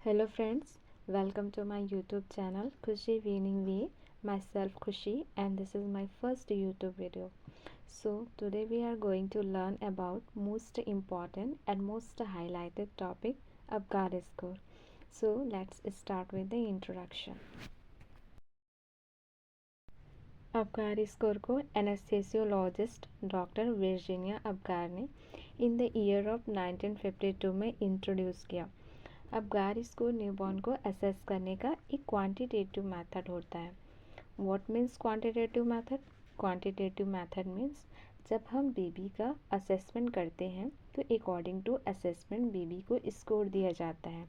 Hello friends, welcome to my YouTube channel Khushi Winning Way. Myself Khushi and this is my first YouTube video. So today we are going to learn about most important and most highlighted topic Apgar score. So let's start with the introduction. Apgar score को anaesthesiologist doctor Virginia Apgar ने in the year of 1952 में introduce किया। Apgar score newborn को assess करने का एक quantitative method होता है। What means quantitative method? Quantitative method means जब हम बेबी का असेसमेंट करते हैं तो अकॉर्डिंग टू असेसमेंट बेबी को स्कोर दिया जाता है,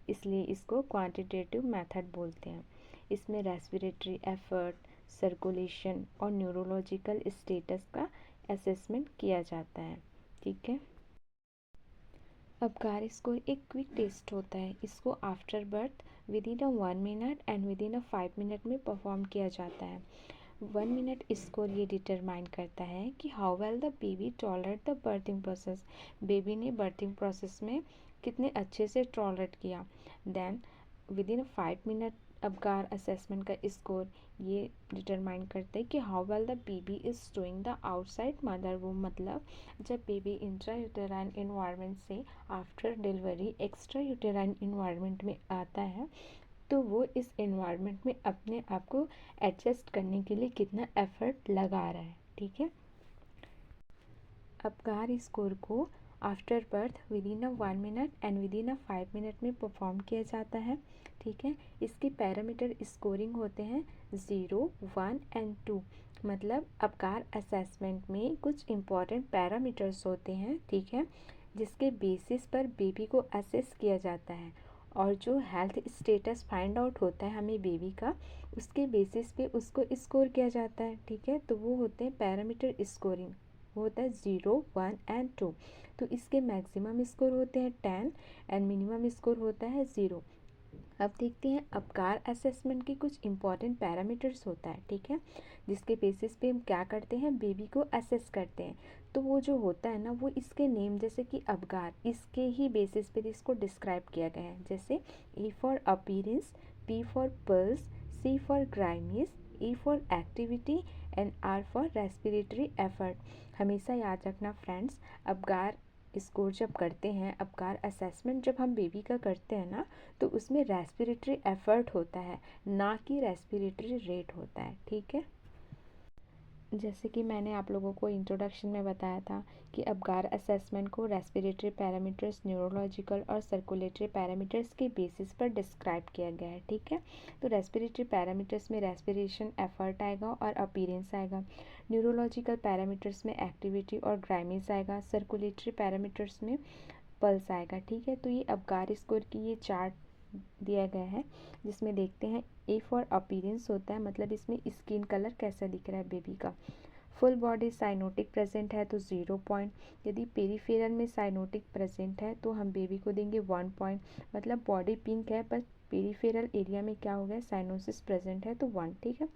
इसलिए इसको क्वांटिटेटिव मेथड बोलते हैं। इसमें रेस्पिरेटरी एफर्ट, सर्कुलेशन और न्यूरोलॉजिकल स्टेटस का असेसमेंट किया जाता है। ठीक है। अबगार स्कोर एक क्विक टेस्ट होता है। इसको after birth with in a 1 minute and with in a 5 minute में परफॉर्म किया जाता है। 1 मिनट स्कोर ये डिटरमाइन करता है कि how well the baby tolerate the birthing process. Baby ने बर्थिंग प्रोसेस में कितने अच्छे से टॉलरेट किया। Then within 5 minute Apgar assessment का स्कोर ये डिटरमाइन करते हैं कि how well the baby is doing the outside mother womb. मतलब जब बेबी इंट्रा यूटेराइन इन्वायरमेंट से after delivery extra uterine environment में आता है तो वो इस इन्वायरमेंट में अपने आप को एडजस्ट करने के लिए कितना एफर्ट लगा रहा है। ठीक है। अबगार स्कोर को after birth with in a 1 minute and with in a 5 minute में परफॉर्म किया जाता है। ठीक है। इसके पैरामीटर स्कोरिंग होते हैं 0, 1 एंड 2। मतलब अबगार असेसमेंट में कुछ इम्पॉर्टेंट पैरामीटर्स होते हैं, ठीक है, जिसके बेसिस पर बेबी को असेस किया जाता है और जो हेल्थ स्टेटस फाइंड आउट होता है हमें बेबी का, उसके बेसिस पे उसको स्कोर किया जाता है। ठीक है। तो वो होते हैं पैरामीटर स्कोरिंग, वो होता है 0, 1 एंड 2। तो इसके मैक्सिमम स्कोर होते हैं 10 एंड मिनिमम स्कोर होता है 0। अब देखते हैं अबगार असेसमेंट के कुछ इंपॉर्टेंट पैरामीटर्स होता है, ठीक है, जिसके बेसिस पे हम क्या करते हैं, बेबी को असेस करते हैं। तो वो जो होता है ना, वो इसके नेम जैसे कि अबगार, इसके ही बेसिस पे इसको डिस्क्राइब किया गया है। जैसे A for appearance, P for pulse, C for grimace, E for activity and R for respiratory effort. हमेशा याद रखना फ्रेंड्स, अबगार स्कोर जब करते हैं, अबगार असेसमेंट जब हम बेबी का करते हैं ना, तो उसमें रेस्पिरेटरी एफर्ट होता है, ना कि रेस्पिरेटरी रेट होता है। ठीक है। जैसे कि मैंने आप लोगों को इंट्रोडक्शन में बताया था कि अबगार असेसमेंट को रेस्पिरेटरी पैरामीटर्स, न्यूरोलॉजिकल और सर्कुलेटरी पैरामीटर्स के बेसिस पर डिस्क्राइब किया गया है। ठीक है। तो रेस्पिरेटरी पैरामीटर्स में रेस्पिरेशन एफर्ट आएगा और अपीयरेंस आएगा। न्यूरोलॉजिकल पैरामीटर्स में एक्टिविटी और ग्राइमीज आएगा। सर्कुलेटरी पैरामीटर्स में पल्स आएगा। ठीक है। तो ये अबगार स्कोर की ये चार्ट दिया गया है, जिसमें देखते हैं ए फॉर अपीयरेंस होता है, मतलब इसमें स्किन कलर कैसा दिख रहा है बेबी का। फुल बॉडी साइनोटिक प्रेजेंट है तो 0 पॉइंट। यदि पेरीफेरल में साइनोटिक प्रेजेंट है तो हम बेबी को देंगे 1 पॉइंट। मतलब बॉडी पिंक है पर पेरीफेरल एरिया में क्या हो गया, साइनोसिस प्रेजेंट है तो 1। ठीक है।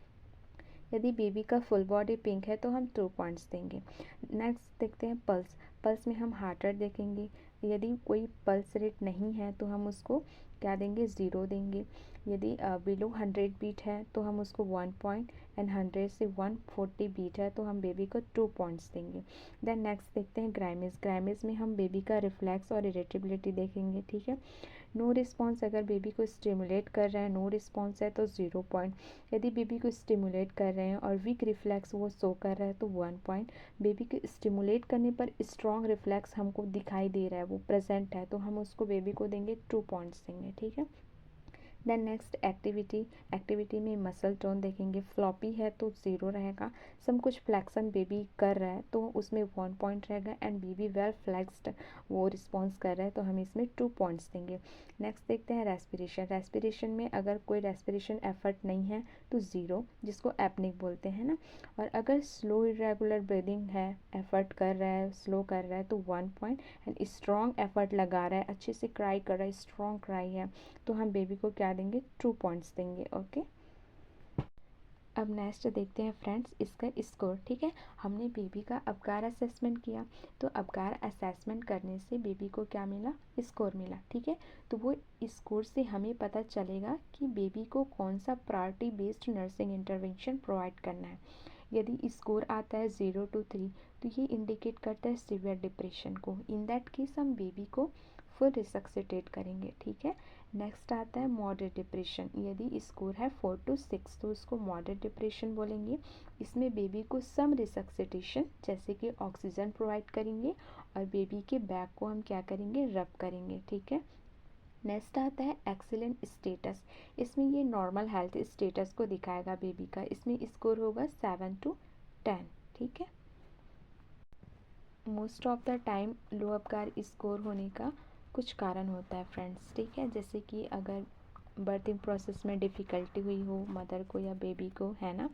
यदि बेबी का फुल बॉडी पिंक है तो हम 2 पॉइंट्स देंगे। नेक्स्ट देखते हैं पल्स। पल्स में हम हार्ट रेट देखेंगे। यदि कोई पल्स रेट नहीं है तो हम उसको क्या देंगे, 0 देंगे। यदि बिलो 100 बीट है तो हम उसको 1 पॉइंट, एंड 100 से 140 बीट है तो हम बेबी को 2 पॉइंट्स देंगे। देन नेक्स्ट देखते हैं ग्राइमेज। ग्राइमेज में हम बेबी का रिफ्लेक्स और इरिटेबिलिटी देखेंगे। ठीक है। नो रिस्पॉन्स, अगर बेबी को स्टिमुलेट कर रहे हैं, नो रिस्पॉन्स है तो 0 पॉइंट। यदि बेबी को स्टिमुलेट कर रहे हैं और वीक रिफ्लेक्स वो शो कर रहा है तो 1 पॉइंट। बेबी को स्टिमुलेट करने पर स्ट्रॉन्ग रिफ्लेक्स हमको दिखाई दे रहा है, वो प्रेजेंट है, तो हम उसको बेबी को देंगे 2 पॉइंट्स देंगे। ठीक है। Then next activity. एक्टिविटी में मसल टोन देखेंगे। फ्लॉपी है तो 0 रहेगा। सब कुछ फ्लैक्सन बेबी कर रहा है तो उसमें 1 पॉइंट रहेगा। एंड बेबी वेल फ्लैक्स्ड वो रिस्पॉन्स कर रहा है तो हम इसमें 2 पॉइंट्स देंगे। नेक्स्ट देखते हैं रेस्पिरेशन। रेस्पिरेशन में अगर कोई रेस्पिरेशन एफर्ट नहीं है तो 0, जिसको एपनिक बोलते हैं ना। और अगर स्लो इरेगुलर ब्रीदिंग है, एफर्ट कर रहा है, स्लो कर रहा है तो 1 पॉइंट। एंड स्ट्रॉन्ग एफर्ट लगा रहा है, अच्छे से क्राई कर रहा है, स्ट्रॉन्ग क्राई है, तो हम बेबी को क्या देंगे, 2 पॉइंट्स देंगे। ओके। अब नेक्स्ट देखते हैं फ्रेंड्स इसका स्कोर। ठीक है, हमने बेबी का अबकार असेसमेंट किया, तो अबकार असेसमेंट करने से बेबी को क्या मिला, स्कोर मिला। ठीक है, तो वो स्कोर से हमें पता चलेगा कि बेबी को कौन सा priority based nursing intervention provide करना है। यदि स्कोर आता है 0 to 3 तो ये इंडिकेट करता है सीवियर डिप्रेशन को। इन दैट केस हम बेबी को फुल रिसक्सिटेट करेंगे। ठीक है, नेक्स्ट आता है मॉडरेट डिप्रेशन। यदि स्कोर है 4 to 6 तो उसको मॉडरेट डिप्रेशन बोलेंगे। इसमें बेबी को सम रिसक्सिटेशन जैसे कि ऑक्सीजन प्रोवाइड करेंगे और बेबी के बैक को हम क्या करेंगे, रब करेंगे। ठीक है, नेक्स्ट आता है एक्सीलेंट स्टेटस। इसमें ये नॉर्मल हेल्थ स्टेटस को दिखाएगा बेबी का। इसमें स्कोर होगा 7 to 10। ठीक है, most of the time low Abkar score होने का कुछ कारण होता है फ्रेंड्स। ठीक है, जैसे कि अगर बर्थिंग प्रोसेस में डिफ़िकल्टी हुई हो मदर को या बेबी को, है ना,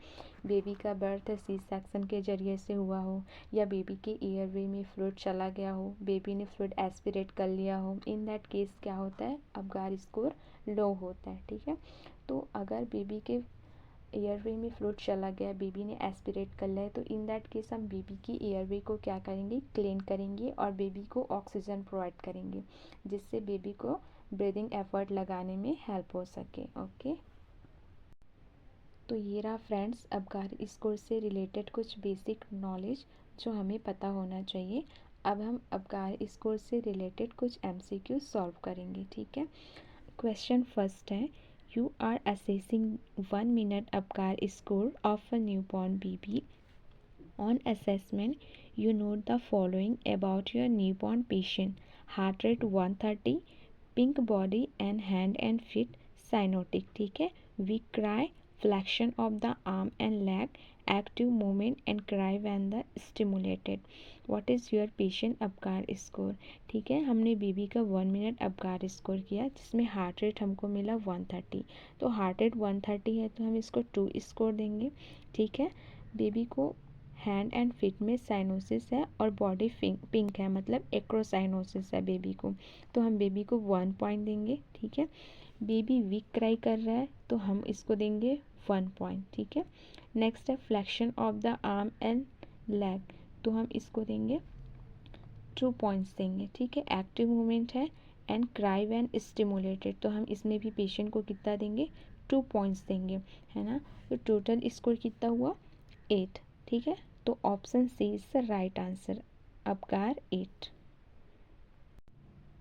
बेबी का बर्थ सी सेक्शन के ज़रिए से हुआ हो, या बेबी के एयरवे में फ्लूइड चला गया हो, बेबी ने फ्लूइड एस्पिरेट कर लिया हो, इन दैट केस क्या होता है, अबकार स्कोर लो होता है। ठीक है, तो अगर बेबी के एयरवे में फ्लूइड चला गया, बेबी ने एस्पिरेट कर लिया है, तो इन दैट केस हम बेबी की एयरवे को क्या करेंगे, क्लीन करेंगे और बेबी को ऑक्सीजन प्रोवाइड करेंगे, जिससे बेबी को ब्रीदिंग एफर्ट लगाने में हेल्प हो सके। ओके, तो ये रहा फ्रेंड्स अबकार स्कोर से रिलेटेड कुछ बेसिक नॉलेज जो हमें पता होना चाहिए। अब हम अबकार स्कोर से रिलेटेड कुछ MCQ सॉल्व करेंगे। ठीक है, क्वेश्चन फर्स्ट है, you are assessing 1 minute ABCAR score of a newborn baby. On assessment, you note the following about your newborn patient: heart rate 130, pink body and hand and feet cyanotic. ठीक है, weak cry, flexion of the arm and leg, active movement and cry when the stimulated. What is your patient Abkar score? ठीक है, हमने baby का 1 minute Apgar score किया जिसमें heart rate हमको मिला 130। तो हार्ट रेट 130 है तो हम इसको 2 स्कोर देंगे। ठीक है, बेबी को हैंड एंड फिट में साइनोसिस है और बॉडी पिंक है, मतलब एक्रोसाइनोसिस है बेबी को, तो हम बेबी को 1 पॉइंट देंगे। ठीक है, बेबी वीक क्राई कर रहा है तो हम इसको देंगे 1 पॉइंट। ठीक है, नेक्स्ट है flexion of the arm and leg, तो हम इसको देंगे 2 पॉइंट्स देंगे। ठीक है, एक्टिव मूवमेंट है एंड क्राई व्हेन स्टिमुलेटेड, तो हम इसमें भी पेशेंट को कितना देंगे, 2 पॉइंट्स देंगे, है ना। तो टोटल स्कोर कितना हुआ, 8। ठीक है, तो option C is the right answer, Apgar 8।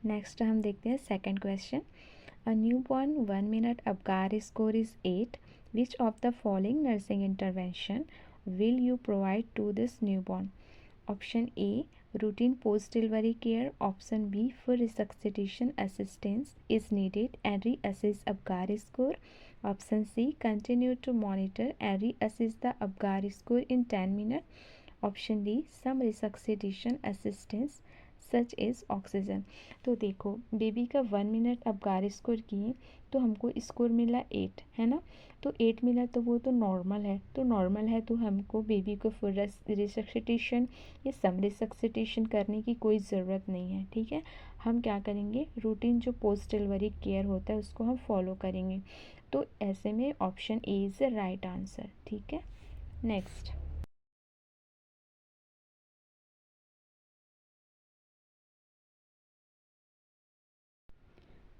Next हम देखते हैं second question, a newborn 1 minute Apgar score is 8, which of the following nursing intervention will you provide to this newborn? Option A, routine post delivery care. Option B, full resuscitation assistance is needed and reassess ABGAR score. Option C, continue to monitor and reassess the ABGAR score in 10 minutes. Option D, some resuscitation assistance such is oxygen. तो देखो baby का 1 minute Apgar score किए तो हमको score मिला 8, है ना। तो 8 मिला तो वो तो नॉर्मल है, तो नॉर्मल है तो हमको बेबी को फुल रिसक्सिटेशन या सम रिसक्सिटेशन करने की कोई ज़रूरत नहीं है। ठीक है, हम क्या करेंगे, रूटीन जो पोस्ट डिलीवरी केयर होता है उसको हम फॉलो करेंगे। तो ऐसे में option A is the right answer. ठीक है, नेक्स्ट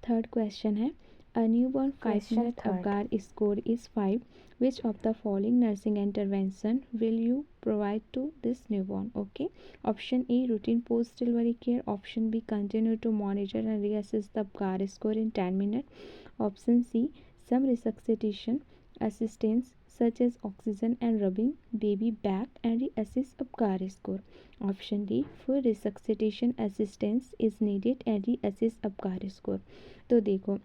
थर्ड क्वेश्चन है, a newborn 5 minute Apgar score is 5, which of the following nursing intervention will you provide to this newborn? Okay, option A routine post delivery care, option B continue to monitor and reassess the Apgar score in 10 minute, option C some resuscitation assistance such as oxygen and rubbing baby back and reassess ABCAR score. Option D, full resuscitation assistance is needed and reassess ABCAR score. तो देखो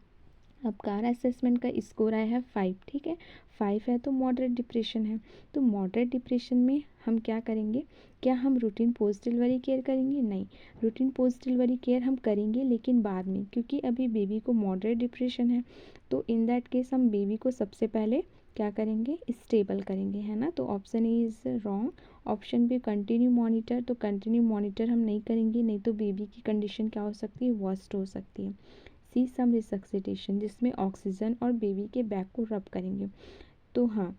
Abkar assessment का score आया है 5। ठीक है, 5 है तो moderate depression है, तो मॉडरेट डिप्रेशन में हम क्या करेंगे, क्या हम रूटीन पोस्ट डिलीवरी केयर करेंगे? नहीं, रूटीन पोस्ट डिलीवरी केयर हम करेंगे लेकिन बाद में, क्योंकि अभी बेबी को मॉडरेट डिप्रेशन है। तो इन दैट केस हम बेबी को सबसे पहले क्या करेंगे, स्टेबल करेंगे, है ना। तो option A is wrong. Option B continue monitor, तो कंटिन्यू मॉनिटर हम नहीं करेंगे, नहीं तो बेबी की कंडीशन क्या हो सकती है, वर्स्ट हो सकती है। सी सम रिसक्सिटेशन, जिसमें ऑक्सीजन और बेबी के बैक को रब करेंगे। तो हाँ,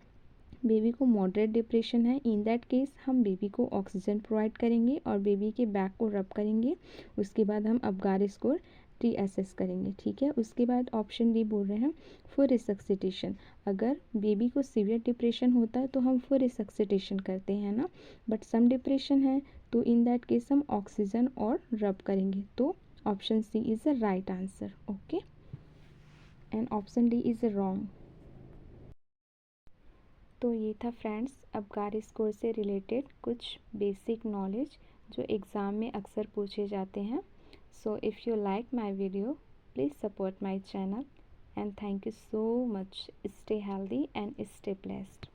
बेबी को मॉडरेट डिप्रेशन है, इन दैट केस हम बेबी को ऑक्सीजन प्रोवाइड करेंगे और बेबी के बैक को रब करेंगे। उसके बाद हम अबगार स्कोर रीअसेस करेंगे, ठीक है। उसके बाद ऑप्शन डी बोल रहे हैं फॉर रिसक्सिटेशन। अगर बेबी को सीवियर डिप्रेशन होता है तो हम फॉर रिसक्सिटेशन करते हैं ना, बट सम डिप्रेशन है तो इन दैट केस हम ऑक्सीजन और रब करेंगे। तो option C is the right answer, okay, and option D is wrong. तो ये था फ्रेंड्स अबगार स्कोर से रिलेटेड कुछ बेसिक नॉलेज जो एग्ज़ाम में अक्सर पूछे जाते हैं। So if you like my video please support my channel and thank you so much. Stay healthy and stay blessed.